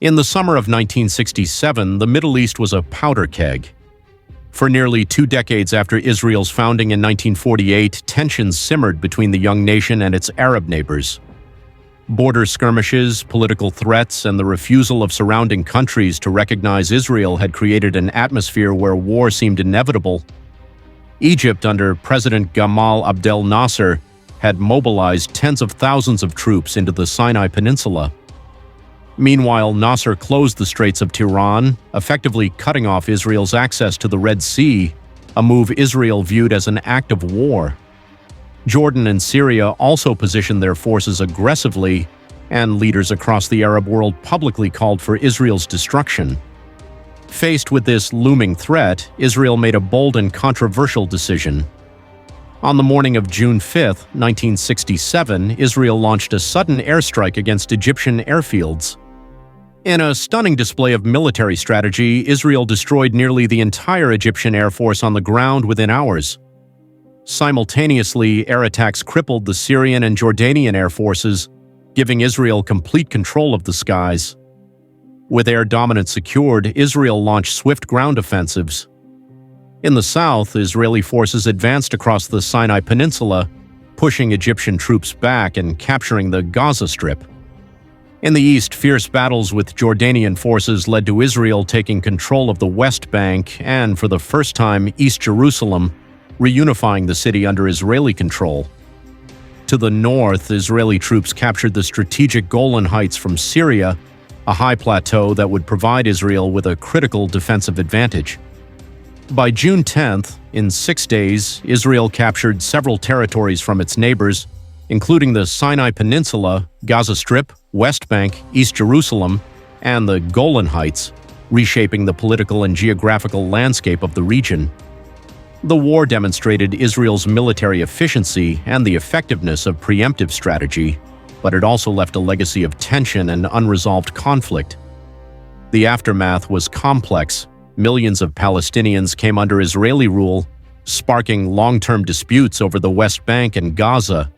In the summer of 1967, the Middle East was a powder keg. For nearly 2 decades after Israel's founding in 1948, tensions simmered between the young nation and its Arab neighbors. Border skirmishes, political threats, and the refusal of surrounding countries to recognize Israel had created an atmosphere where war seemed inevitable. Egypt, under President Gamal Abdel Nasser, had mobilized tens of thousands of troops into the Sinai Peninsula. Meanwhile, Nasser closed the Straits of Tiran, effectively cutting off Israel's access to the Red Sea, a move Israel viewed as an act of war. Jordan and Syria also positioned their forces aggressively, and leaders across the Arab world publicly called for Israel's destruction. Faced with this looming threat, Israel made a bold and controversial decision. On the morning of June 5, 1967, Israel launched a sudden airstrike against Egyptian airfields. In a stunning display of military strategy, Israel destroyed nearly the entire Egyptian Air Force on the ground within hours. Simultaneously, air attacks crippled the Syrian and Jordanian air forces, giving Israel complete control of the skies. With air dominance secured, Israel launched swift ground offensives. In the south, Israeli forces advanced across the Sinai Peninsula, pushing Egyptian troops back and capturing the Gaza Strip. In the east, fierce battles with Jordanian forces led to Israel taking control of the West Bank and, for the first time, East Jerusalem, reunifying the city under Israeli control. To the north, Israeli troops captured the strategic Golan Heights from Syria, a high plateau that would provide Israel with a critical defensive advantage. By June 10th, in 6 days, Israel captured several territories from its neighbors, including the Sinai Peninsula, Gaza Strip, West Bank, East Jerusalem, and the Golan Heights, reshaping the political and geographical landscape of the region. The war demonstrated Israel's military efficiency and the effectiveness of preemptive strategy, but it also left a legacy of tension and unresolved conflict. The aftermath was complex. Millions of Palestinians came under Israeli rule, sparking long-term disputes over the West Bank and Gaza.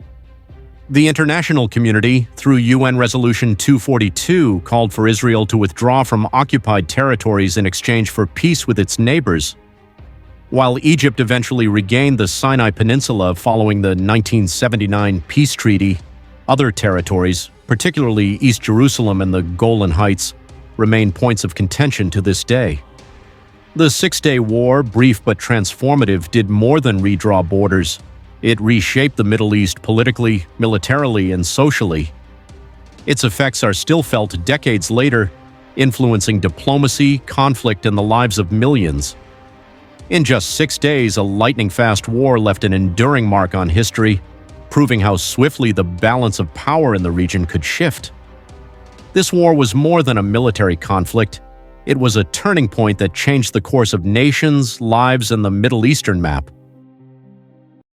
The international community, through UN Resolution 242, called for Israel to withdraw from occupied territories in exchange for peace with its neighbors. While Egypt eventually regained the Sinai Peninsula following the 1979 peace treaty, other territories, particularly East Jerusalem and the Golan Heights, remain points of contention to this day. The 6-day war, brief but transformative, did more than redraw borders. It reshaped the Middle East politically, militarily, and socially. Its effects are still felt decades later, influencing diplomacy, conflict, and the lives of millions. In just 6 days, a lightning-fast war left an enduring mark on history, proving how swiftly the balance of power in the region could shift. This war was more than a military conflict. It was a turning point that changed the course of nations, lives, and the Middle Eastern map.